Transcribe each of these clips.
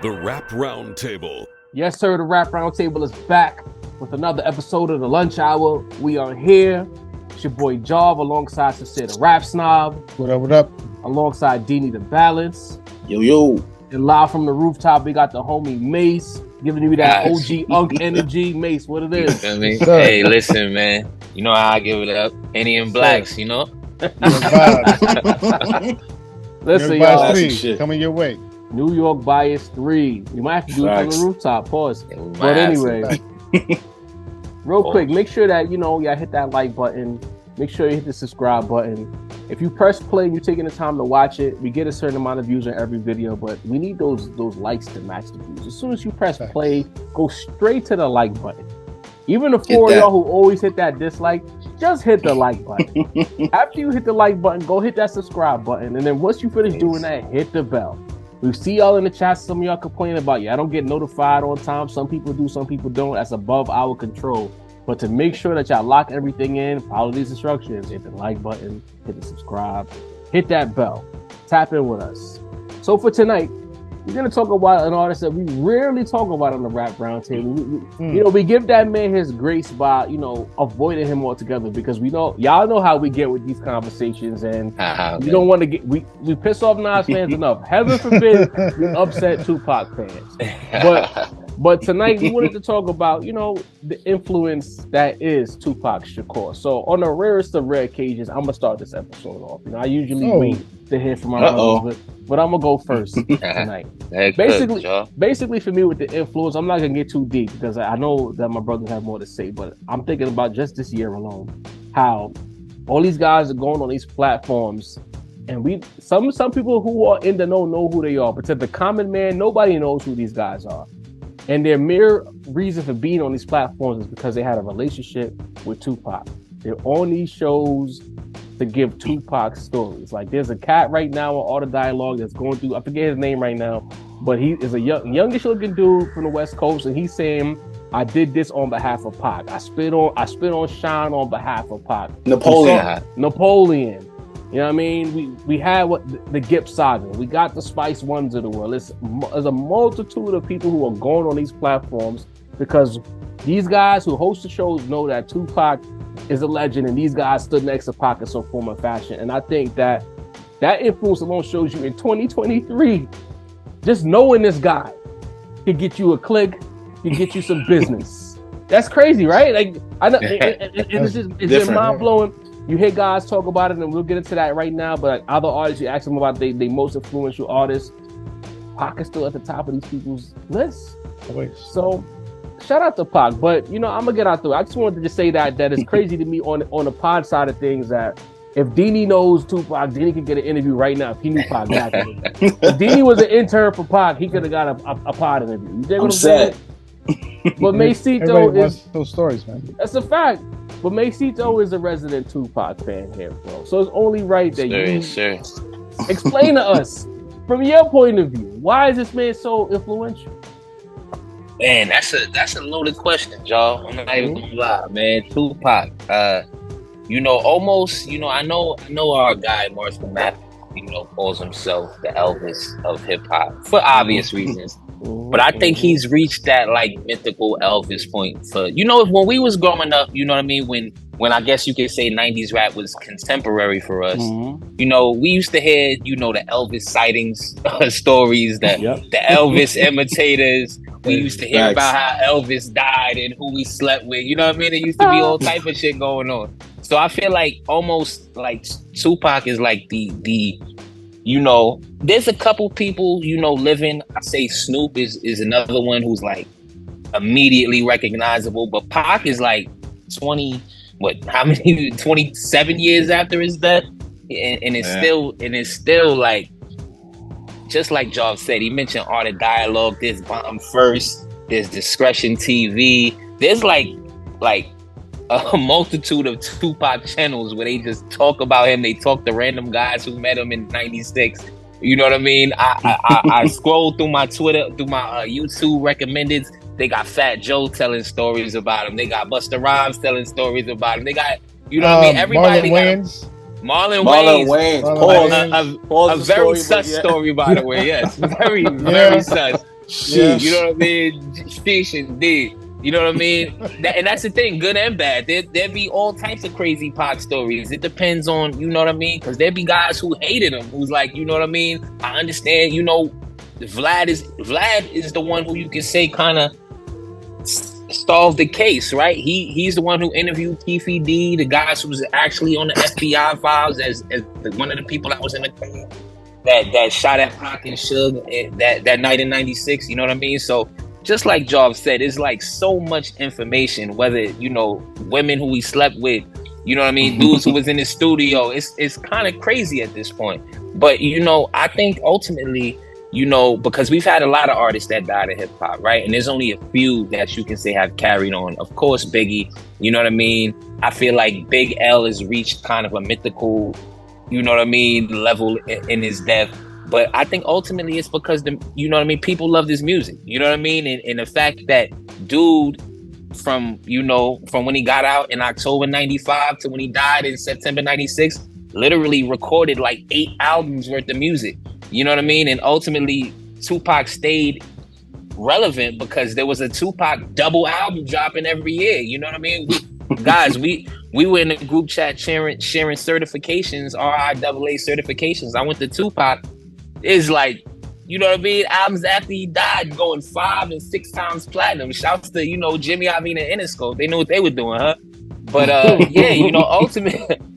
The Rap Roundtable. Yes, sir. The Rap Roundtable is back with another episode of the Lunch Hour. We are here. It's your boy Jarv alongside Sincere the Rap Snob. What up, what up? Alongside Deanie the Balance. Yo, yo. And live from the rooftop, we got the homie Mace giving you that OG Unk energy. Mace, what it is? I mean, hey, listen, man. You know how I give it up. Indian blacks, you know? Listen, y'all. 3 coming your way. New York Bias 3. We might have to do it from the rooftop. Pause. Yeah, but anyway, real quick, make sure that, y'all hit that like button. Make sure you hit the subscribe button. If you press play and you're taking the time to watch it, we get a certain amount of views on every video, but we need those likes to match the views. As soon as you press play, go straight to the like button. Even the four of y'all who always hit that dislike, just hit the like button. After you hit the like button, go hit that subscribe button. And then once you finish doing that, hit the bell. We see y'all in the chat. Some of y'all complain about, I don't get notified on time. Some people do, some people don't. That's above our control. But to make sure that y'all lock everything in, follow these instructions, hit the like button, hit the subscribe, hit that bell, tap in with us. So for tonight, we're going to talk about an artist that we rarely talk about on the Rap Roundtable. We give that man his grace by, avoiding him altogether because y'all know how we get with these conversations and we don't want to get, we piss off Nas fans enough. Heaven forbid we upset Tupac fans. But tonight we wanted to talk about, the influence that is Tupac Shakur. So on the rarest of rare occasions, I'm going to start this episode off. I usually wait to hear from my brothers, but I'm going to go first tonight. Basically for me with the influence, I'm not going to get too deep because I know that my brothers have more to say, but I'm thinking about just this year alone, how all these guys are going on these platforms and some people who are in the know who they are, but to the common man, nobody knows who these guys are. And their mere reason for being on these platforms is because they had a relationship with Tupac. They're on these shows to give Tupac stories. Like there's a cat right now on All the Dialogue that's going through, I forget his name right now, but he is a youngish looking dude from the West Coast, and he's saying, I did this on behalf of Pac. I spit on Shine on behalf of Pac. Napoleon. You know what I mean? We had the Gipp saga. We got the Spice Ones of the world. There's a multitude of people who are going on these platforms because these guys who host the shows know that Tupac is a legend and these guys stood next to Pac in some form or fashion. And I think that influence alone shows you in 2023, just knowing this guy could get you a click, could get you some business. That's crazy, right? Like I know, it's just mind blowing. You hear guys talk about it, and we'll get into that right now. But like other artists, you ask them about they most influential artists. Pac is still at the top of these people's lists. So, shout out to Pac. But I'm gonna get out there. I just wanted to just say that it's crazy to me on the pod side of things that if Deanie knows Tupac, Deanie could get an interview right now if he knew Pac back then. If Deanie was an intern for Pac, he could have got a pod interview. You dig what I'm saying? But Macito is those stories, man. That's a fact. But Macito is a resident Tupac fan here, bro. So it's only right that you explain to us, from your point of view, why is this man so influential? Man, that's a loaded question, y'all. I'm not even gonna lie, man. Tupac, almost, I know our guy Marshall Mathers, calls himself the Elvis of hip hop for obvious reasons. But I think he's reached that mythical Elvis point for, when we was growing up, you know what I mean? When I guess you could say 90s rap was contemporary for us, we used to hear, the Elvis sightings stories, the Elvis imitators. We used to hear about how Elvis died and who we slept with. You know what I mean? There used to be all type of shit going on. So I feel like almost like Tupac is like the there's a couple people, living. I say Snoop is another one who's like immediately recognizable, but Pac is like 27 years after his death, and it's still like, just like Jarv said, he mentioned Art of Dialogue, there's Bomb First, there's Discretion TV, there's like a multitude of Tupac channels where they just talk about him. They talk to random guys who met him in '96. You know what I mean? I scroll through my Twitter, through my YouTube recommendeds. They got Fat Joe telling stories about him. They got Busta Rhymes telling stories about him. They got, what I mean? Everybody Marlon Wayans. A very sus story, by the way. Yes, very sus. Yeah. You know what I mean? Sheesh indeed. You know what I mean? And that's the thing, good and bad. There be all types of crazy Pac stories. It depends on, you know what I mean? Because there be guys who hated him, who's like, you know what I mean? I understand, you know, Vlad is the one who you can say kind of solved the case, right? He's the one who interviewed Keefe D, the guys who was actually on the FBI files as one of the people that was in the car that shot at Pac and Suge that night in '96. You know what I mean? So just like Job said, it's like so much information. Whether you know women who we slept with, you know what I mean, dudes who was in the studio. It's kind of crazy at this point. But you know, I think ultimately, you know, because we've had a lot of artists that died in hip hop, right? And there's only a few that you can say have carried on. Of course, Biggie, you know what I mean? I feel like Big L has reached kind of a mythical, you know what I mean, level in his death. But I think ultimately it's because, you know what I mean, people love this music, you know what I mean? And the fact that dude from when he got out in October 95 to when he died in September 96, literally recorded like 8 albums worth of music. You know what I mean? And ultimately, Tupac stayed relevant because there was a Tupac double album dropping every year. You know what I mean? We were in a group chat sharing certifications, RIAA certifications. I went to Tupac. It's like, you know what I mean? Albums after he died going 5 and 6 times platinum. Shouts to, you know, Jimmy Iovine and Interscope. They knew what they were doing, huh? But yeah, you know,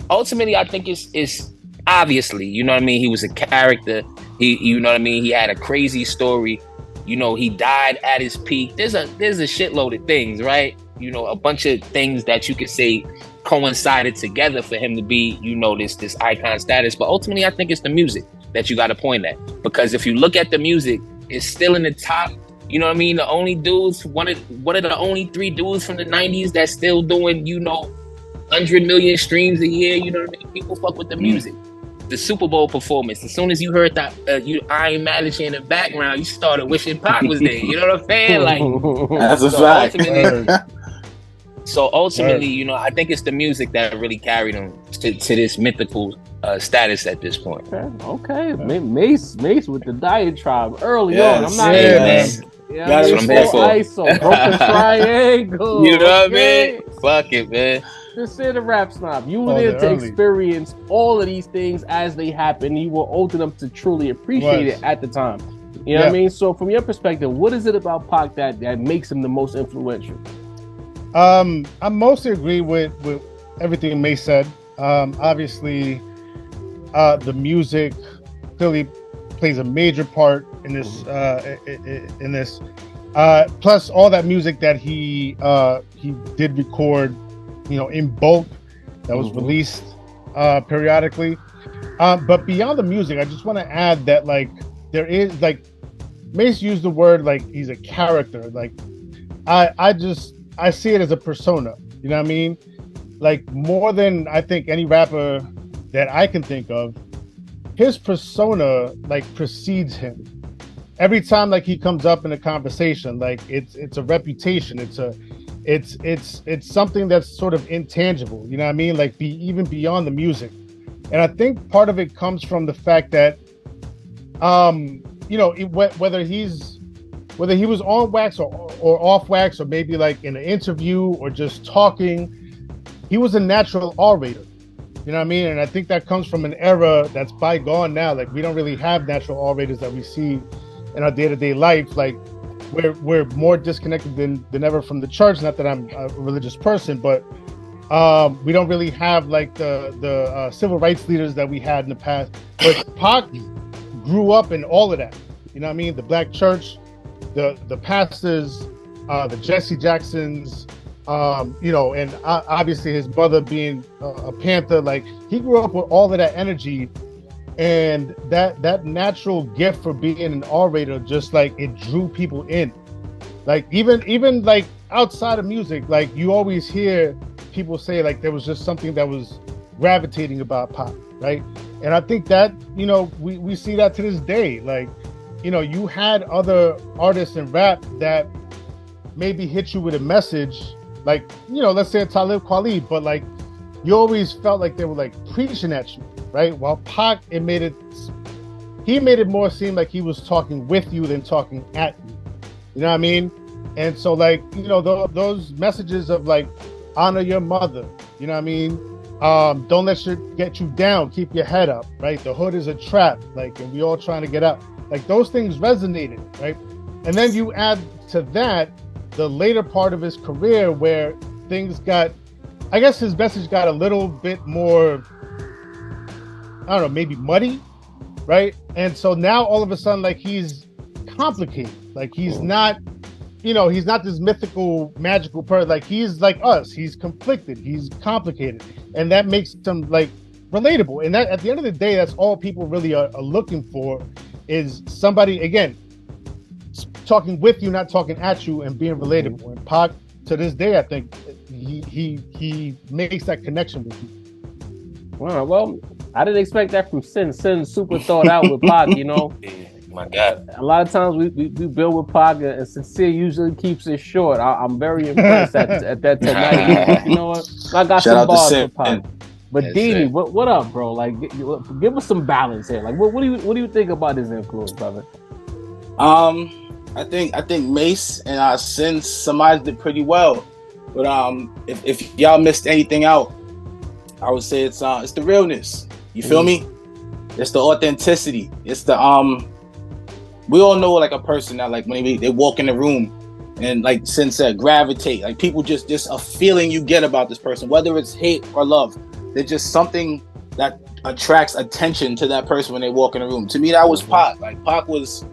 ultimately, I think it's obviously, you know what I mean? He was a character. You know what I mean? He had a crazy story. You know, he died at his peak. There's a shitload of things, right? You know, a bunch of things that you could say coincided together for him to be, you know, this icon status. But ultimately, I think it's the music that you got to point at. Because if you look at the music, it's still in the top. You know what I mean? The only dudes, one of the only 3 dudes from the 90s that's still doing, you know, 100 million streams a year. You know what I mean? People fuck with the music. The Super Bowl performance, as soon as you heard that Iron Malice in the background, you started wishing Pac was there. You know what I'm saying? Like, that's a fact. So ultimately, you know, I think it's the music that really carried him to this mythical status at this point. Okay. Mace with the diatribe early on. I'm not that's what I'm here for. ISO, broken triangle. You know what I mean? Fuck it, man. Consider Rap Snob. You were there to experience all of these things as they happen. You were old enough to truly appreciate it at the time. You know what I mean? So from your perspective, what is it about Pac that makes him the most influential? I mostly agree with everything May said. Obviously, the music clearly plays a major part in this. Plus, all that music that he did record, you know, in bulk, that was released periodically. But beyond the music, I just want to add that, like, there is, like, Mace used the word, like, he's a character. Like, I see it as a persona. You know what I mean? Like, more than I think any rapper that I can think of, his persona, like, precedes him. Every time, like, he comes up in a conversation, like, it's a reputation. It's something that's sort of intangible. You know what I mean? Like, even beyond the music. And I think part of it comes from the fact that, you know, whether he was on wax or off wax, or maybe like in an interview or just talking, he was a natural orator. You know what I mean? And I think that comes from an era that's bygone now. Like, we don't really have natural orators that we see in our day-to-day life. Like, we're more disconnected than ever from the church. Not that I'm a religious person, but we don't really have like the civil rights leaders that we had in the past. But Pac grew up in all of that. You know what I mean? The black church, the pastors, the Jesse Jacksons, you know, and obviously his mother being a Panther. Like, he grew up with all of that energy, and that natural gift for being an orator, just like it drew people in. Like, even like outside of music, like, you always hear people say like there was just something that was gravitating about Pac, right? And I think that, you know, we see that to this day. Like, you know, you had other artists in rap that maybe hit you with a message, like, you know, let's say a Talib Kweli, but like, you always felt like they were like preaching at you, right? While Pac, he made it more seem like he was talking with you than talking at you. You know what I mean? And so, like, you know, those messages of like, honor your mother. You know what I mean? Don't let shit get you down. Keep your head up, right? The hood is a trap, like, and we all trying to get up. Like, those things resonated, right? And then you add to that the later part of his career where things got, I guess his message got a little bit more, I don't know, maybe muddy, right? And so now all of a sudden, like, he's complicated. Like, he's not, you know, he's not this mythical, magical person. Like, he's like us. He's conflicted. He's complicated. And that makes him, like, relatable. And that, at the end of the day, that's all people really are looking for, is somebody, again, talking with you, not talking at you, and being relatable. And Pac, to this day, I think he makes that connection with you. Wow, well, I didn't expect that from Sin. Sin's super thought out with Pac, you know. My God. A lot of times we build with Pac, and Sincere usually keeps it short. I'm very impressed at that tonight. You know what? I got Shout some out to bars Sin. for Pac. But Yes, Dini, sir. what up, bro? Like, give us some balance here. Like, what do you think about his influence, brother? I think Mace and Sin summarized it pretty well. But if y'all missed anything out, I would say it's the realness. You feel me? It's the authenticity. It's the we all know, like, a person that, like, when they walk in the room and, like Sin said, gravitate. Like, people just a feeling you get about this person, whether it's hate or love. There's just something that attracts attention to that person when they walk in the room. To me, that was Pac. Like, Pac was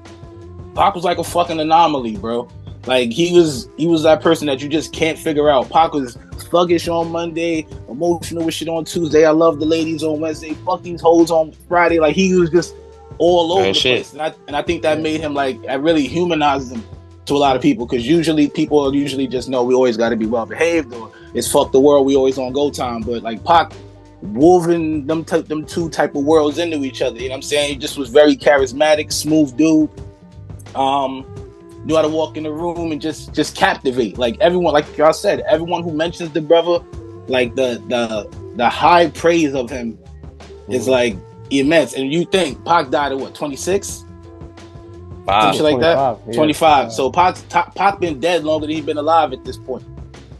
like a fucking anomaly, bro. Like, he was that person that you just can't figure out. Pac was thuggish on Monday, emotional with shit on Tuesday. I love the ladies on Wednesday. Fuck these hoes on Friday. Like, he was just all over the place. And I think that made him, like, I really humanized him to a lot of people, because people just know we always got to be well behaved, or it's fuck the world, we always on go time. But, like, Pac woven them two type of worlds into each other. You know what I'm saying? He just was very charismatic, smooth dude. Knew how to walk in the room and just captivate. Like, everyone, like y'all said, everyone who mentions the brother, like, the high praise of him is, like, immense. And you think Pac died at what, 26? Some shit like that? Yeah. 25. So Pac been dead longer than he's been alive at this point.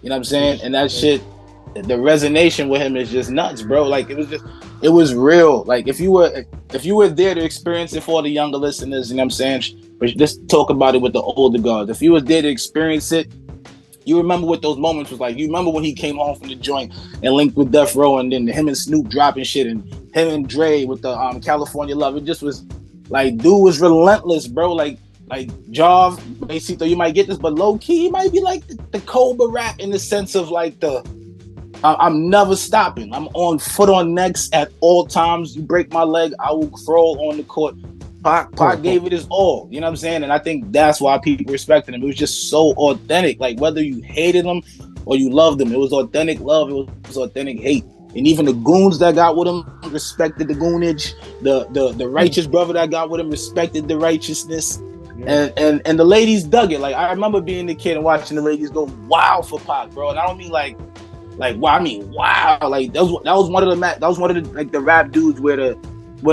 You know what I'm saying? And that shit, the resonation with him is just nuts, bro. Like, it was real. Like, if you were there to experience it, for the younger listeners, you know what I'm saying? But just talk about it with the older guards. If you was there to experience it, you remember what those moments was like. You remember when he came home from the joint and linked with Death Row, and then him and Snoop dropping shit, and him and Dre with the California Love. It just was like, dude was relentless, bro. Like Jav, basically, you might get this, but low key, he might be like the Cobra rap, in the sense of, like, I'm never stopping. I'm on foot on necks at all times. You break my leg, I will crawl on the court. Pac gave it his all. You know what I'm saying? And I think that's why people respected him. It was just so authentic. Like, whether you hated him or you loved him, it was authentic love. It was authentic hate. And even the goons that got with him respected the goonage. The righteous brother that got with him respected the righteousness. Yeah. And the ladies dug it. Like, I remember being a kid and watching the ladies go wild for Pac, bro. And I don't mean like wow. I mean wow. Like, that was one of the rap dudes where the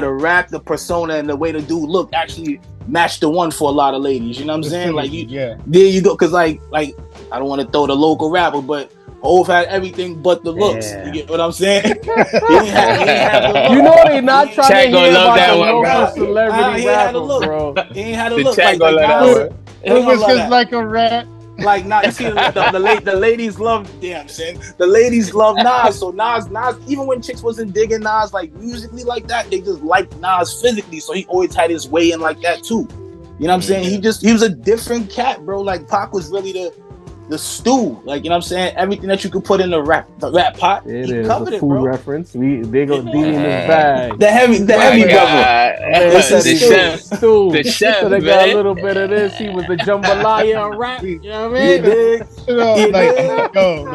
rap, the persona, and the way the dude looked actually matched the one for a lot of ladies. You know what I'm saying? Like, there you go. Because like I don't want to throw the local rapper, but Hov had everything but the looks. Yeah. You get what I'm saying? he ain't have the look. You know they not trying to hear about the local bro. celebrity rapper, bro. He ain't had a look. Like it was just like a rat. Like, not, you see, the ladies love, damn, son. The ladies love Nas. So Nas, even when chicks wasn't digging Nas, like, musically like that, they just liked Nas physically. So he always had his way in like that too. You know what I'm saying? He was a different cat, bro. Like, Pac was really the stew. Like, you know what I'm saying? Everything that you could put in the rap pot, he covered a food it, bro. Reference. They go deep in his bag. The heavy brother. The chef. So they man. got a little bit of this. He was the jambalaya rap. You know what I mean? The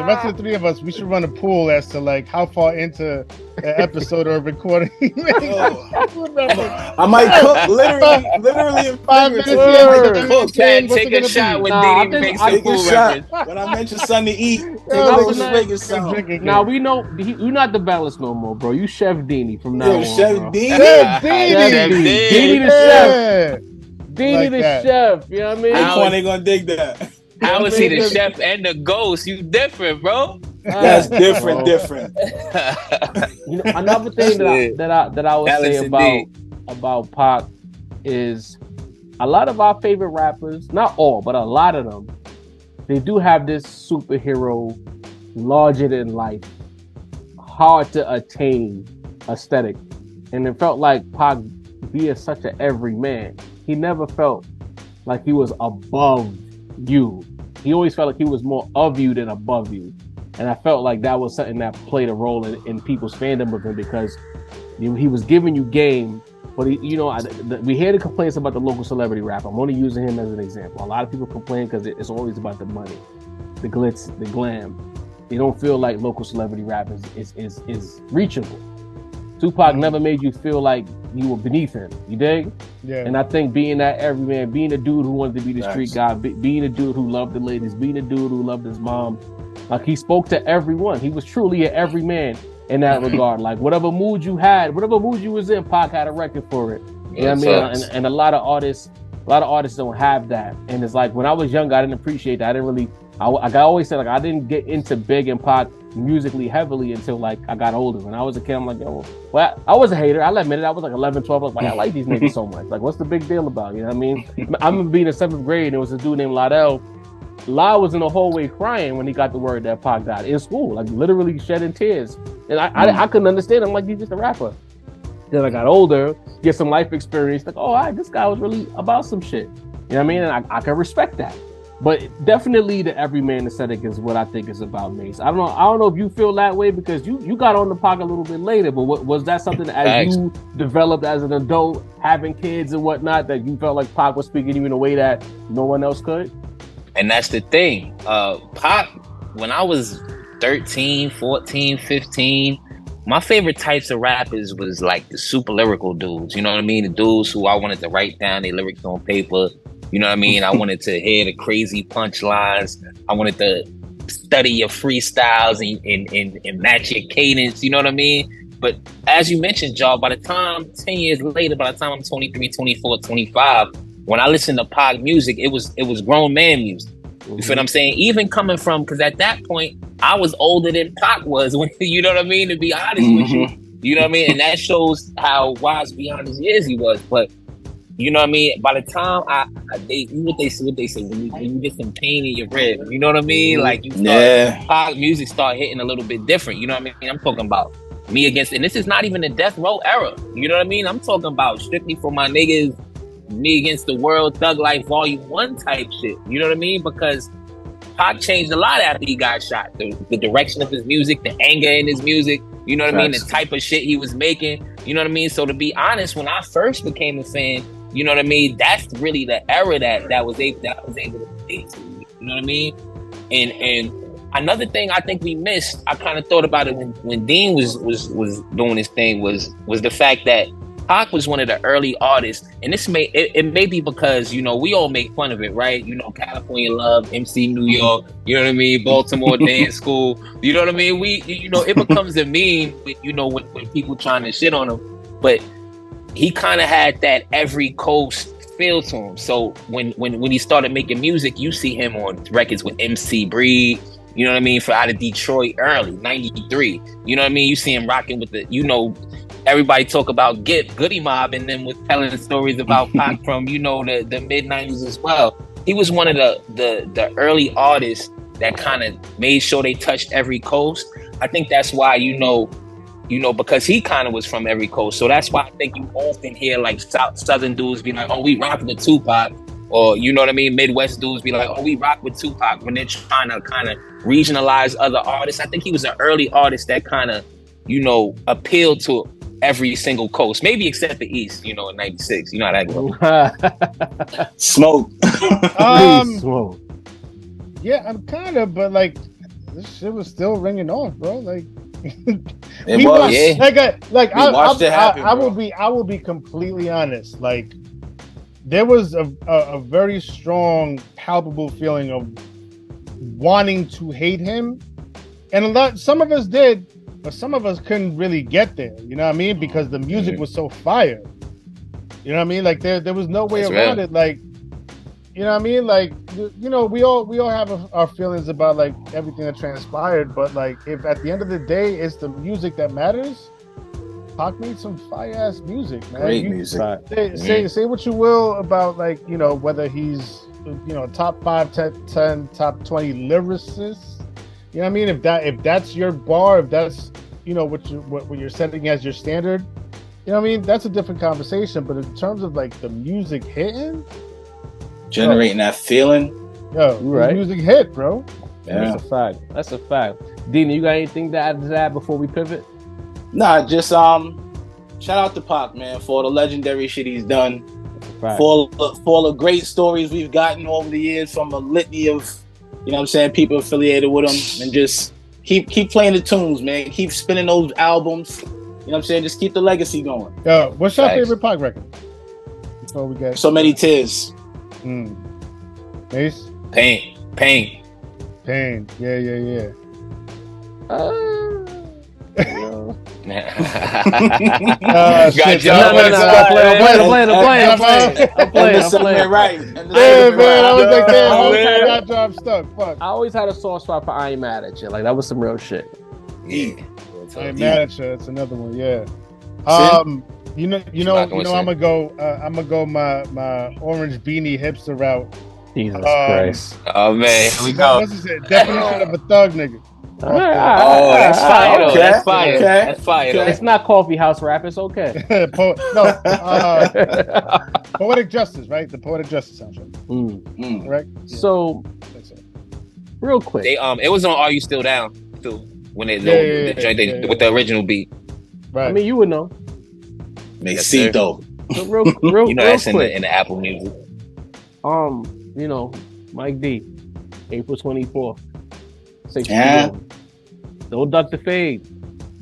rest of the three of us, we should run a pool as to, like, how far into an episode or recording. I might cook literally in 5 minutes. Take a shot when Didi makes a food reference. When I mention something to eat, now we know you're not the balance no more, bro. You Chef Dini from now on. Chef bro. Dini. Dini the chef. Beanie like the that. chef, you know what I mean? How they gonna dig that? I would see the chef and the ghost. You different, bro. That's different, bro. different. You know, another thing that I would say about Pac is a lot of our favorite rappers, not all, but a lot of them, they do have this superhero, larger than life, hard to attain aesthetic. And it felt like Pac being such an everyman. He never felt like he was above you. He always felt like he was more of you than above you. And I felt like that was something that played a role in people's fandom of him, because he was giving you game. But we hear the complaints about the local celebrity rap. I'm only using him as an example. A lot of people complain because it's always about the money, the glitz, the glam. They don't feel like local celebrity rap is reachable. Tupac never made you feel like you were beneath him. You dig? Yeah. And I think being that everyman, being a dude who wanted to be the street guy, being a dude who loved the ladies, being a dude who loved his mom, like he spoke to everyone. He was truly an everyman in that regard. Like whatever mood you had, whatever mood you was in, Pac had a record for it. You know what I mean? And a lot of artists don't have that. And it's like when I was younger, I didn't appreciate that. I always said, like, I didn't get into Big and Pac musically heavily until like I got older. When I was a kid, I'm like, yo, well, I was a hater. I'll admit it. I was like 11, 12. I was like, I like these niggas so much. Like, what's the big deal about it? You know what I mean? I remember being in 7th grade, and there was a dude named Lydell. La was in the hallway crying when he got the word that Pac died in school, like literally shedding tears. And I couldn't understand. I'm like, he's just a rapper. Then I got older, get some life experience. Like, oh, this guy was really about some shit. You know what I mean? And I can respect that. But definitely the everyman aesthetic is what I think is about Mace. I don't know if you feel that way, because you got on the Pac a little bit later. But was that something as you developed as an adult, having kids and whatnot, that you felt like Pac was speaking to you in a way that no one else could? And that's the thing. Pac, when I was 13, 14, 15, my favorite types of rappers was like the super lyrical dudes. You know what I mean? The dudes who I wanted to write down their lyrics on paper. You know what I mean? I wanted to hear the crazy punchlines. I wanted to study your freestyles and match your cadence. You know what I mean? But as you mentioned, y'all, by the time 10 years later, by the time I'm 23, 24, 25, when I listened to Pac music, it was grown man music. You feel what I'm saying? Even coming from, because at that point, I was older than Pac was, when, you know what I mean? To be honest with you. You know what I mean? And that shows how wise beyond his years he was. But you know what I mean? By the time what they say when you get some pain in your rib, you know what I mean? Like Pac music start hitting a little bit different. You know what I mean? I'm talking about me against, and this is not even the death row era. You know what I mean? I'm talking about strictly for my niggas, me against the world, Thug Life Volume 1 type shit. You know what I mean? Because Pac changed a lot after he got shot. The direction of his music, the anger in his music, you know what I mean? The type of shit he was making, you know what I mean? So to be honest, when I first became a fan, you know what I mean? That's really the era that was able to speak to me. You know what I mean? And another thing I think we missed, I kind of thought about it when Dean was doing his thing, was the fact that Pac was one of the early artists, and this may be because, you know, we all make fun of it, right? You know, California Love, MC New York, you know what I mean? Baltimore Dance School, you know what I mean? It becomes a meme, you know, when people trying to shit on him, but he kind of had that every coast feel to him. So when he started making music, you see him on records with MC Breed, you know what I mean, for out of Detroit early, 93. You know what I mean? You see him rocking with the, you know, everybody talk about Goody Mob, and then was telling stories about Pac from, you know, the mid-90s as well. He was one of the early artists that kind of made sure they touched every coast. I think that's why, you know, because he kind of was from every coast. So that's why I think you often hear like Southern dudes be like, oh, we rock with Tupac. Or, you know what I mean? Midwest dudes be like, oh, we rock with Tupac, when they're trying to kind of regionalize other artists. I think he was an early artist that kind of, you know, appealed to every single coast, maybe except the East, you know, in 96. You know how that goes. Smoke. Smoke. Yeah, I'm kind of, but like, this shit was still ringing off, bro. Like, it was. I will be completely honest. Like, there was a very strong, palpable feeling of wanting to hate him, and some of us did, but some of us couldn't really get there. You know what I mean? Because the music was so fire. You know what I mean? Like there was no way That's around real. it. Like, you know what I mean? Like, you know, we all have our feelings about like everything that transpired, but like if at the end of the day it's the music that matters, Pac made some fire ass music, man. Great You music. say what you will about like, you know, whether he's, you know, top 5, 10, top 20 lyricists. You know what I mean? If that's your bar, if that's, you know, what you're setting as your standard, you know what I mean? That's a different conversation. But in terms of like the music hitting, Generating that feeling. yo, Right. music hit, bro. Yeah. That's a fact. That's a fact. Dina, you got anything to add to that before we pivot? Nah, just shout out to Pac, man, for all the legendary shit he's done. Fact. For all the great stories we've gotten over the years from a litany of, you know what I'm saying, people affiliated with him, and just keep playing the tunes, man. Keep spinning those albums. You know what I'm saying? Just keep the legacy going. Yo, what's your Thanks. favorite Pac record? Before we get So Many Tears. Ace? Pain. Pain. Yeah. Yo. Shit, you. No, I'm playing. Right. Yeah, man, I was like, damn, Oh, I man. got job stuck. Fuck. I always had a soft spot for I Ain't Mad at You. Like, that was some real shit. Yeah. I ain't mad at you. That's another one. Yeah. You know, rocking with I'm Sid? gonna go my orange beanie hipster route. Jesus Christ. Oh man, here we go. What's it? Definition of a thug nigga. Oh, that's fire though. Okay, That's fire. okay, That's fire though. It's not coffee house rap. It's okay. Poetic Justice, right? The Poetic Justice soundtrack, Mm. correct? So, That's it. real quick. They it was on Are You Still Down too when they Yeah, the joint yeah. with the original beat. Right. I mean, you would know. Mesito. But real You know that's quick. in the Apple Music. You know, Mike D, April 24th, 6 Yeah. p.m. Don't duck the fade.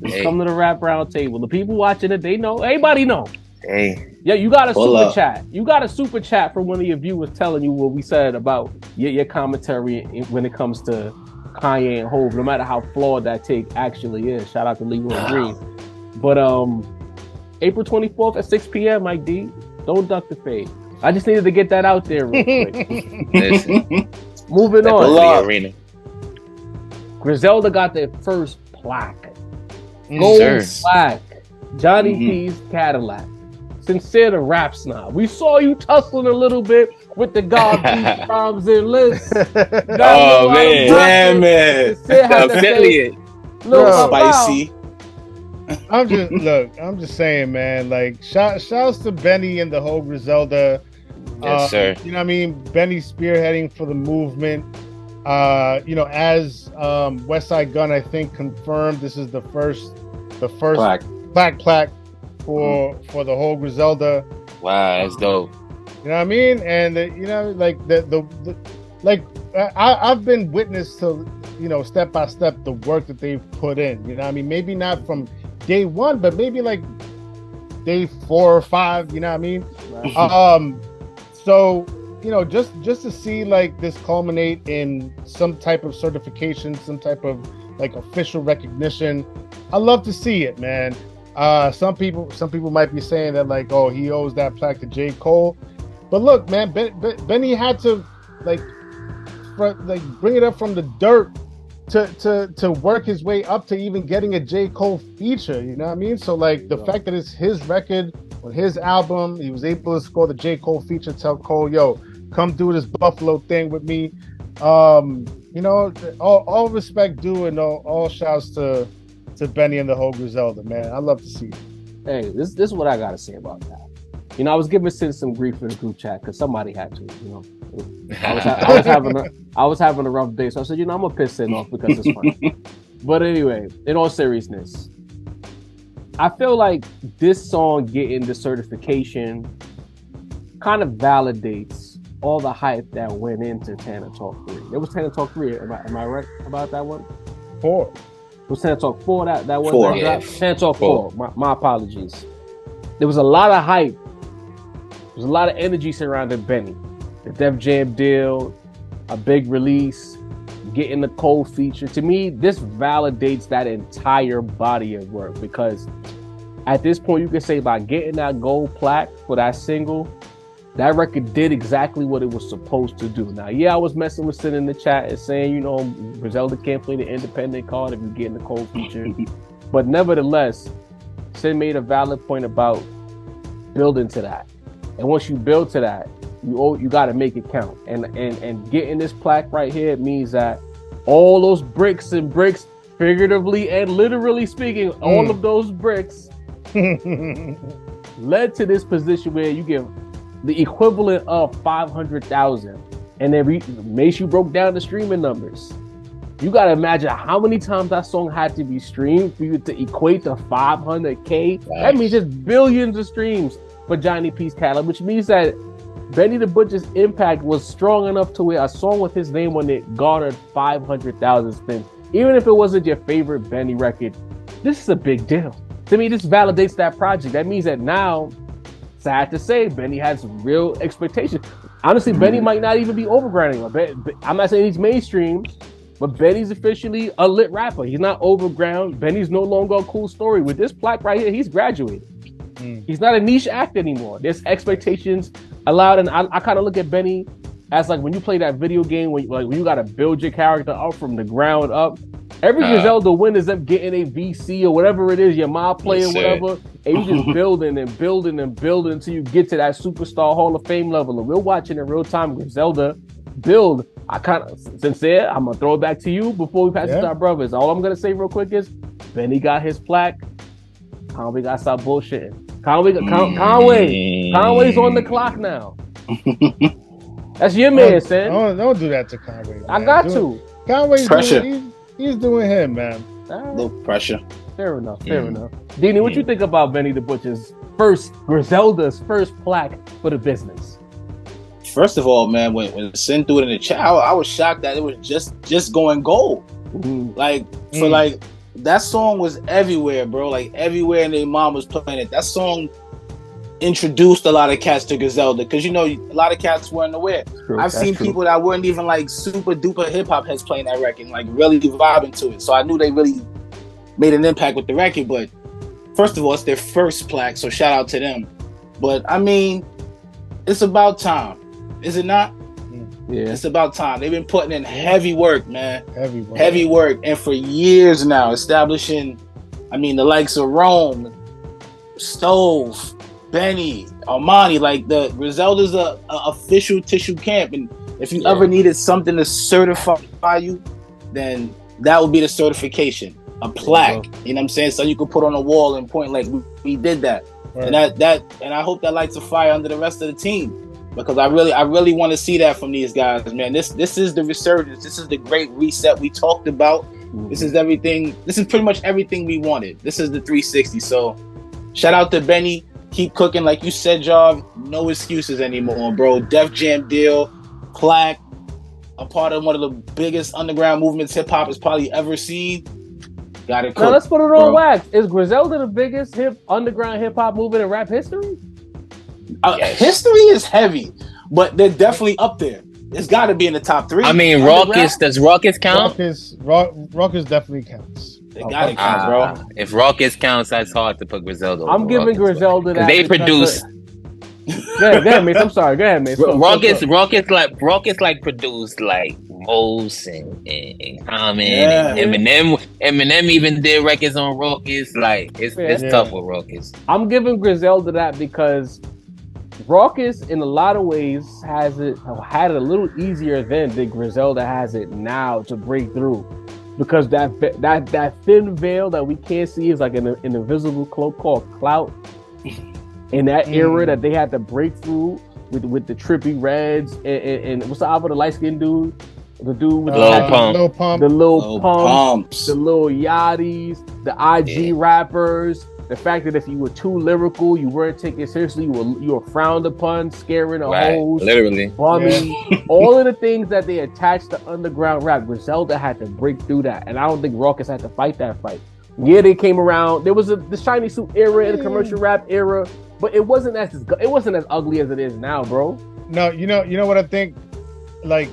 Just Hey. come to the rap round table. The people watching it, they know. Everybody know. Hey, Yeah, you got a Pull super up. chat. You got a super chat from one of your viewers telling you what we said about your commentary when it comes to Kanye and Hov, no matter how flawed that take actually is. Shout out to Legal and Green. But April 24th at 6 p.m., Mike D, don't duck the fade. I just needed to get that out there real quick. listen, Moving step on. over Pull up. the arena. Griselda got their first plaque. Mm, Gold sir. plaque. Johnny Mhm. P's Cadillac. Sincere the rap snob. We saw you tussling a little bit with the God Beats, Rhymes and Lists. Oh, man. Damn it. Sincere had to say, Affiliate. Lil Bro. Papa. Spicy. I'm just saying, man. Like, shouts to Benny and the whole Griselda. Yes, sir. You know what I mean? Benny spearheading for the movement. You know, as West Side Gun, I think, confirmed this is the first Plaque. plaque for the whole Griselda. Wow, that's dope. You know what I mean? And you know, like I've been witness to, you know, step by step the work that they've put in. You know what I mean? Maybe not from day one, but maybe like day 4 or 5. You know what I mean? So, you know, just to see like this culminate in some type of certification, some type of like official recognition, I love to see it, man. Some people might be saying that like, oh, he owes that plaque to J. Cole, but look, man, Benny had to like bring it up from the dirt to work his way up to even getting a J. Cole feature. You know what I mean? So like the fact that it's his record on his album, he was able to score the J. Cole feature, tell Cole, yo, come do this Buffalo thing with me. You know, all respect due, and all shouts to Benny and the whole Griselda, man. I love to see it. Hey, this is what I gotta say about that. You know, I was giving Sid some grief in the group chat because somebody had to. You know, I was having a rough day, so I said, you know, I'm gonna piss Sid off because it's funny. But anyway, in all seriousness, I feel like this song getting the certification kind of validates all the hype that went into Tana Talk 3. It was Tana Talk 3. Am I right about that one? 4. It was Tana Talk 4 that was 4. that Yeah. drop? Tana Talk 4. My apologies. There was a lot of hype. There was a lot of energy surrounding Benny. The Def Jam deal, a big release, getting the Cole feature. To me, this validates that entire body of work because at this point, you can say by getting that gold plaque for that single, that record did exactly what it was supposed to do. Now, yeah, I was messing with Sin in the chat and saying, you know, Griselda can't play the independent card if you get in the cold feature. But nevertheless, Sin made a valid point about building to that. And once you build to that, you got to make it count. And getting this plaque right here means that all those bricks, figuratively and literally speaking, all of those bricks led to this position where you give the equivalent of 500,000, and then Mace broke down the streaming numbers. You gotta imagine how many times that song had to be streamed for you to equate to 500K. Nice. That means just billions of streams for Johnny P's catalog, which means that Benny the Butcher's impact was strong enough to where a song with his name on it garnered 500,000 spins. Even if it wasn't your favorite Benny record, this is a big deal. To me, this validates that project. That means that now, sad to say, Benny has real expectations. Honestly, Benny might not even be overground anymore. I'm not saying he's mainstream, but Benny's officially a lit rapper. He's not overground. Benny's no longer a cool story. With this plaque right here, he's graduated. He's not a niche act anymore. There's expectations allowed, and I kind of look at Benny as like when you play that video game when you got to build your character up from the ground up. Every Griselda win is them getting a VC or whatever it is, your mob playing, whatever, and you just building and building and building until you get to that superstar Hall of Fame level. And we're watching in real time Griselda build. I kind of, sincere, I'm gonna throw it back to you before we pass it to our brothers. All I'm gonna say real quick is Benny got his plaque. Conway got to stop bullshitting. Conway's on the clock now. That's your man, son. Don't do that to Conway. Man. I got to. Conway's pressure. He's doing him, man. Little pressure. Fair enough. Dini, what you think about Benny the Butcher's Griselda's first plaque for the business? First of all, man, when Sin threw it in the chat, I was shocked that it was just going gold. For that song was everywhere, bro. Like everywhere, and their mom was playing it. That song introduced a lot of cats to Griselda because a lot of cats weren't aware. I've seen people that weren't even like super duper hip hop heads playing that record, like really vibing to it. So I knew they really made an impact with the record. But first of all, it's their first plaque, so shout out to them. But I mean, it's about time, is it not? Yeah, it's about time. They've been putting in heavy work, man. Heavy work, and for years now, establishing. I mean, the likes of Rome, Stove, Benny, Armani, like the Griselda's a official tissue camp, and if you ever needed something to certify you, then that would be the certification, a plaque. You know what I'm saying? So you could put on a wall and point like we did that, and and I hope that lights a fire under the rest of the team. Because I really want to see that from these guys, man. This is the resurgence. This is the great reset we talked about. This is everything. This is pretty much everything we wanted. This is the 360. So, shout out to Benny. Keep cooking, like you said, Jav. No excuses anymore, bro. Def Jam deal, plaque, a part of one of the biggest underground movements hip hop has probably ever seen. Got it. Now let's put it on wax. Is Griselda the biggest underground hip hop movement in rap history? History is heavy, but they're definitely up there. It's got to be in the top 3. I mean, Raucus. Does Raucus count? Raucus definitely counts. They got to count, bro. If Raucus counts, that's hard to put Griselda. I'm giving Griselda that. They produce. Go ahead, Mace. I'm sorry. Go ahead, Mace. Raucus produced like Mos and Common and Eminem. Eminem even did records on Raucus. Like it's tough with Raucus. I'm giving Griselda that because Raucus, in a lot of ways, had it a little easier then than Griselda has it now to break through, because that thin veil that we can't see is like an invisible cloak called clout. In that era that they had to break through with the Trippy Reds and what's the album, the light skinned dude, the dude with the little pumps, the little yachties, the IG rappers. The fact that if you were too lyrical, you weren't taken seriously, you were frowned upon, scaring the hoes, literally, bumming, all of the things that they attached to underground rap. Griselda had to break through that, and I don't think Raucus had to fight that fight. Yeah, they came around. There was the shiny suit era and the commercial rap era, but it wasn't as ugly as it is now, bro. No, you know what I think. Like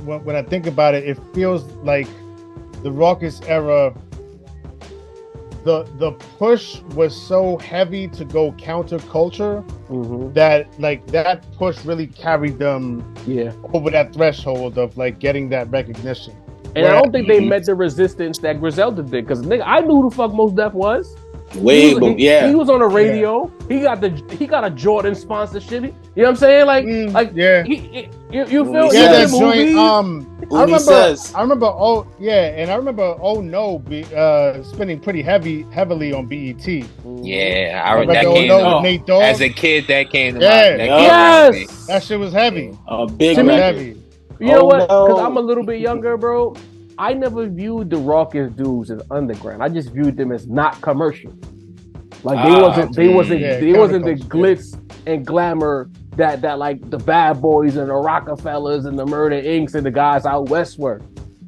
when I think about it, it feels like the Raucus era the push was so heavy to go counterculture that push really carried them over that threshold of like getting that recognition. And I don't think they met the resistance that Griselda did, because nigga, I knew who the fuck Mos Def was. He was on the radio. Yeah. He got a Jordan sponsorship. You know what I'm saying? Like you feel that joint. I remember. Oh yeah, and I remember. Oh no, spending pretty heavily on BET. Yeah, that came to Nate Dogg. As a kid, that came to yes, that shit was heavy. Big heavy. You know what? Because I'm a little bit younger, bro. I never viewed the raucous dudes as underground. I just viewed them as not commercial. Like they wasn't the glitz and glamour that like the Bad Boys and the Rockefellers and the Murder Incs and the guys out west were.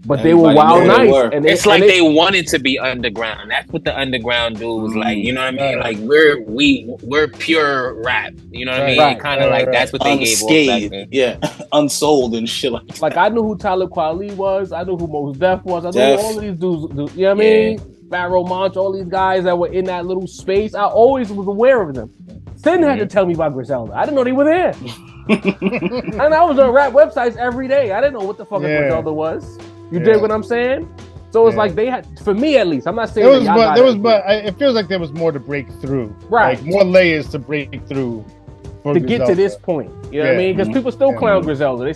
But they were wild nice. And it's like they wanted to be underground. That's what the underground dudes like. You know what I mean? Like we're pure rap. You know what I mean? Right, kind of like that's what they gave off back then. Yeah, unsold and shit like I knew who Talib Kweli was. I knew who Mos Def was. I knew who all of these dudes. You know what I mean? Pharaoh Monch, all these guys that were in that little space. I always was aware of them. Sin had to tell me about Griselda. I didn't know they were there. And I was on rap websites every day. I didn't know what the fuck Griselda was. You dig what I'm saying? So it's like they had, for me at least. I'm not saying it feels like there was more to break through, right? Like more layers to break through to get to this point. You know what I mean? Because people still clown Griselda.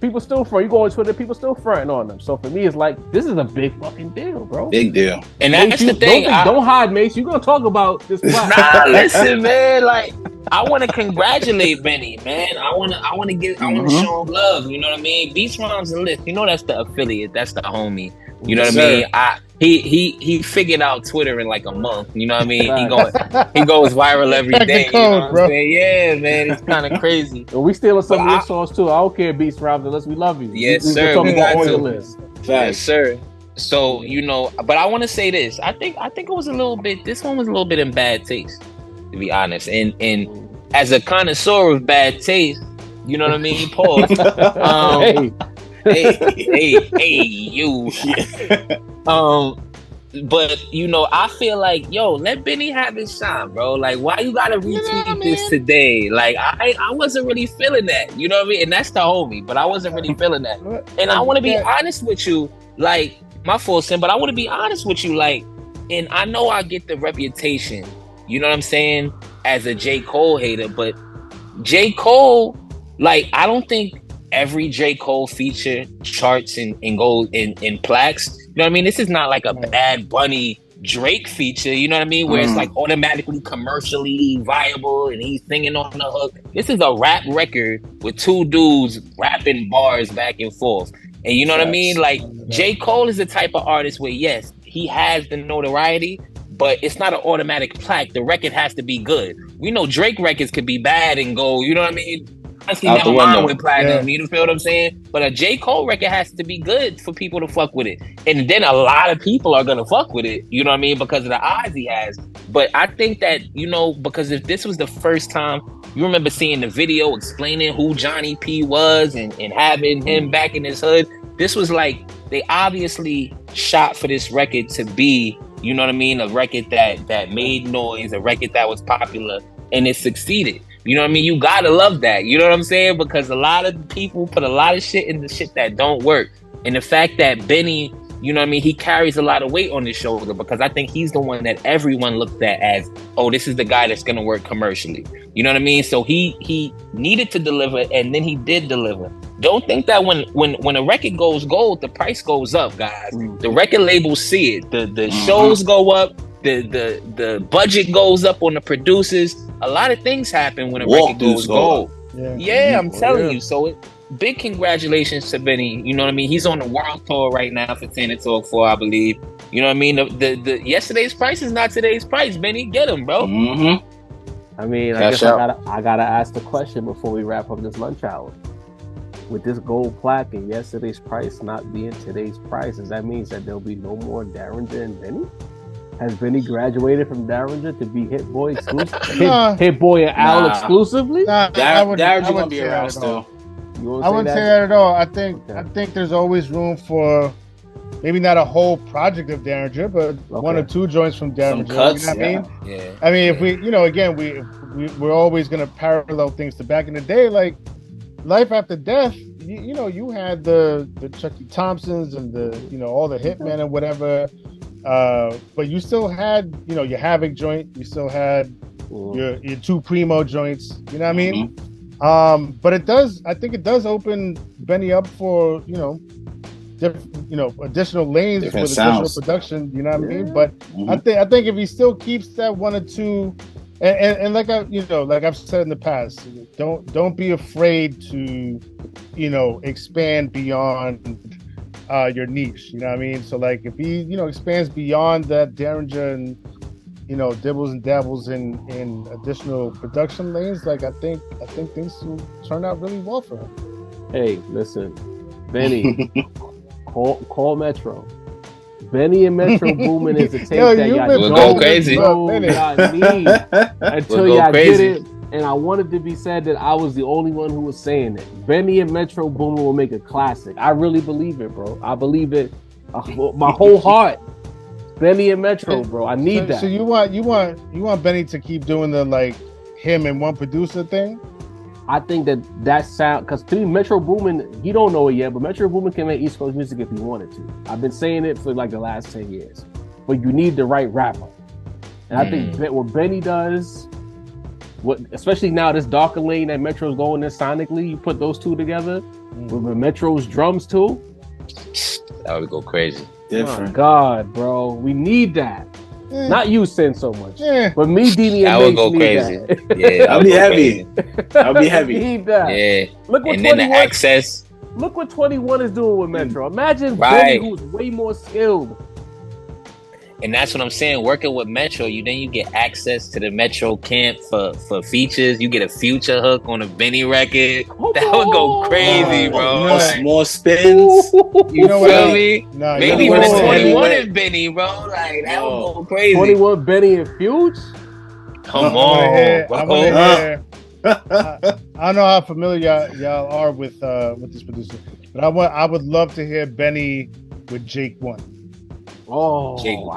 People still front. You go on Twitter, people still fronting on them. So for me, it's like this is a big fucking deal, bro. Big deal. And that's the thing. Don't hide, Mace. You're gonna talk about this. Nah, listen, man. Like I want to congratulate Benny, man. I want to show him love. You know what I mean? Beats Rhymes and List. You know that's the affiliate. That's the homie. You know what I mean? He figured out Twitter in like a month. You know what I mean? He goes viral every day. You know what I'm saying? Yeah, man. It's kind of crazy. Well, we stealing some of your songs too. I don't care, Beats Rhymes, unless we love you. Yes, sir. We got on your list. Yes, sir. So but I want to say this. I think it was a little bit. This one was a little bit in bad taste, to be honest. And as a connoisseur of bad taste, you know what I mean? Pause. Hey, you. But I feel like, let Benny have his shine, bro. Like, why you gotta retweet this today? Like, I wasn't really feeling that. You know what I mean? And that's the homie, but I wasn't really feeling that. And I want to be honest with you, like, my full sin, but I want to be honest with you, like, and I know I get the reputation, you know what I'm saying, as a J. Cole hater, but J. Cole, like, I don't think every J. Cole feature charts and goes in plaques. You know what I mean? This is not like a Bad Bunny Drake feature, you know what I mean? Where it's like automatically commercially viable and he's singing on the hook. This is a rap record with two dudes rapping bars back and forth. And you know what I mean? Like, J. Cole is the type of artist where, yes, he has the notoriety, but it's not an automatic plaque. The record has to be good. We know Drake records could be bad and go, you know what I mean? Never mind with platinum, you feel what I'm saying? But a J. Cole record has to be good for people to fuck with it. And then a lot of people are gonna fuck with it, you know what I mean? Because of the odds he has. But I think that, because if this was the first time, you remember seeing the video explaining who Johnny P was and having him back in his hood. This was like, they obviously shot for this record to be, you know what I mean? A record that made noise, a record that was popular, and it succeeded. You know what I mean? You gotta love that. You know what I'm saying? Because a lot of people put a lot of shit into shit that don't work. And the fact that Benny, you know what I mean, he carries a lot of weight on his shoulder, because I think he's the one that everyone looked at as, oh, this is the guy that's gonna work commercially. You know what I mean? So he needed to deliver, and then he did deliver. Don't think that when a record goes gold, the price goes up, guys. The record labels see it. The shows go up. The budget goes up on the producers. A lot of things happen when a record goes gold. Yeah, I'm telling you. So big congratulations to Benny. You know what I mean? He's on the world tour right now for 10 to Talk 4, I believe. You know what I mean? The yesterday's price is not today's price. Benny, get him, bro. I mean, I guess I gotta ask the question before we wrap up this lunch hour. With this gold plaque and yesterday's price not being today's price, does that mean that there'll be no more Derringer and Benny? Has Benny graduated from Derringer to be Hit Boy exclusive? Hit Boy and Al exclusively? Derringer gonna be around still. I wouldn't say that at all. I think there's always room for maybe not a whole project of Derringer, but one or two joints from Derringer. Some cuts, you know what I mean? Yeah. I mean, if we, again, we're always gonna parallel things to back in the day, like Life After Death. You had the Chucky Thompsons and the all the Hitmen and whatever, but you still had your Havoc joint. You still had your two Primo joints. You know what I mean? But I think it does open Benny up for additional lanes different with sounds. additional production. You know what I mean? But I think if he still keeps that one or two, and like I've said in the past, don't be afraid to expand beyond your niche. You know what I mean? So like if he expands beyond that Derringer and dibbles and dabbles in additional production lanes, like I think things will turn out really well for him. Hey, listen, Benny, call Metro. Benny and Metro Boomin is a tape that y'all go crazy. Y'all need until y'all get it. And I wanted to be said that I was the only one who was saying it. Benny and Metro Boomin will make a classic. I really believe it, bro. I believe it, my whole heart. Benny and Metro, bro. I need that. So you want Benny to keep doing the like him and one producer thing? I think that sound, because to me, Metro Boomin, he don't know it yet, but Metro Boomin can make East Coast music if he wanted to. I've been saying it for like the last 10 years. But you need the right rapper. And I think what Benny does, especially now this darker lane that Metro's going in sonically, you put those two together with Metro's drums too. That would go crazy. Different. Oh God, bro. We need that. Not you, Sin, so much. But me, Dini, and I would go Mace crazy. That. Yeah, I'll be heavy. I'll be heavy. Need that. Yeah. Look what and then the access. Look what 21 is doing with Metro. Imagine Benny, who's way more skilled. And that's what I'm saying. Working with Metro, you get access to the Metro camp for features. You get a Future hook on a Benny record. That would go crazy, bro. More spins. You feel me? No, maybe even 21 and Benny, bro. Like that would go crazy. 21 Benny and Future. Come on, bro. I don't know how familiar y'all are with this producer, but I would love to hear Benny with Jake One. Oh, Jake One.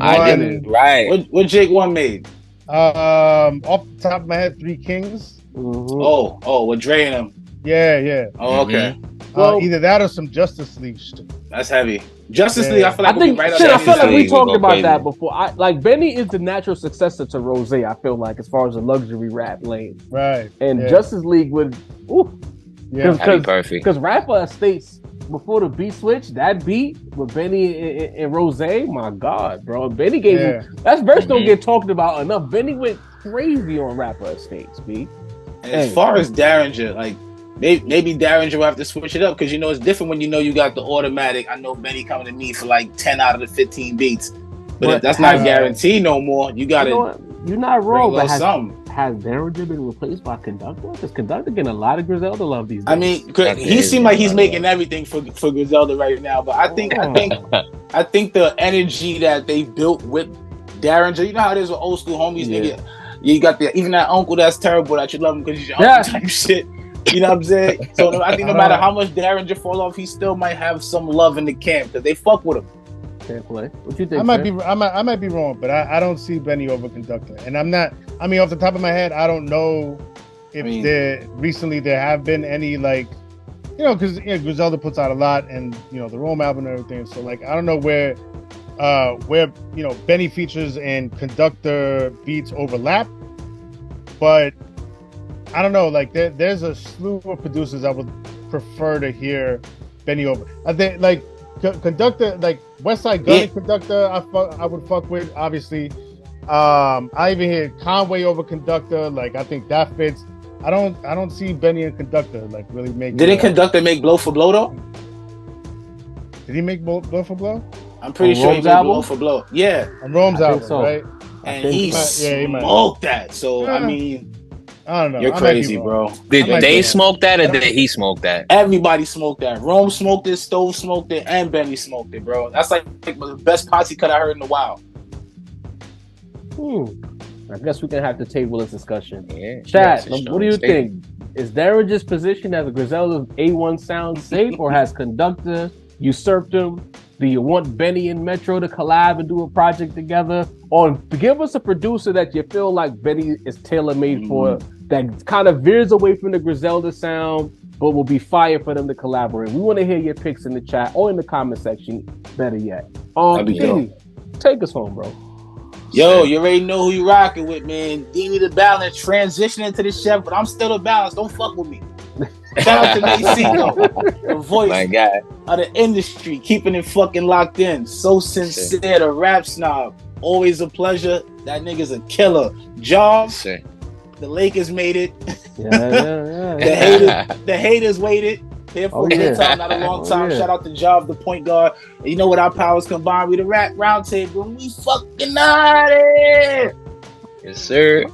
I didn't. Right. What Jake One made? Off the top of my head, Three Kings. Mm-hmm. Oh, with Dre and him. Yeah. Oh, okay. Either that or some Justice League shit. That's heavy. Justice League, I feel like I feel like we talked about that before. Benny is the natural successor to Rose, I feel like, as far as the luxury rap lane. Right. And Justice League would that'd be perfect. Because Rapper Estates, before the beat switch, that beat with Benny and Rose, my God, bro. Benny gave him that verse don't get talked about enough. Benny went crazy on Rapper Estates, B. And as far as Derringer, like maybe Derringer will have to switch it up because it's different when you got the automatic. I know Benny coming to me for like 10 out of the 15 beats, but if that's not guaranteed no more, you got to. You're not wrong, but has Derringer been replaced by Conductor? Because Conductor getting a lot of Griselda love these days. I mean, he seemed like he's making everything for Griselda right now. But I think the energy that they built with Derringer, you know how it is with old school homies, nigga. You got even that uncle that's terrible that you love him because he's your uncle type shit. You know what I'm saying? So I think no matter how much Derringer fall off, he still might have some love in the camp because they fuck with him. Can't play. What you think? I might be wrong, but I don't see Benny over Conductor, and I'm not. I mean, off the top of my head, I don't know if there have been any like, because Griselda puts out a lot, and the Rome album and everything. So like, I don't know where Benny features and Conductor beats overlap, but I don't know. Like, there's a slew of producers I would prefer to hear Benny over. I think like. Conductor, like Westside Gunn and Conductor, I would fuck with, obviously. I even hear Conway over Conductor. Like, I think that fits. I don't see Benny and Conductor like really make. Didn't Conductor make Blow for Blow though? Did he make Blow for Blow? I'm pretty sure he made Blow for Blow. Yeah, on Rome's album, right? And he smoked that. So I mean. I don't know. You're crazy, bro. Did they smoke that or did he smoke that? Everybody smoked that. Rome smoked it, Stove smoked it, and Benny smoked it, bro. That's like the best posse cut I heard in a while. I guess we can have to table this discussion. Chad, what do you think? Is Derringer's position as a Griselda's A1 sound safe, or has Conductor usurped him? Do you want Benny and Metro to collab and do a project together? Or give us a producer that you feel like Benny is tailor-made for, that kind of veers away from the Griselda sound, but will be fire for them to collaborate. We want to hear your picks in the chat or in the comment section, better yet. Dini, take us home, bro. Yo, you already know who you rocking with, man. Dini the Balance, transitioning to the chef, but I'm still the Balance. Don't fuck with me. Shout out to Macy, the voice of the industry, keeping it fucking locked in. So sincere, the rap snob. Always a pleasure. That nigga's a killer. Jaws, the Lakers made it. The haters waited. Here for a good time, not a long time. Shout out to Jaws, the point guard. And you know what our powers combine? We the rap round table. We fucking out it. Yes, sir.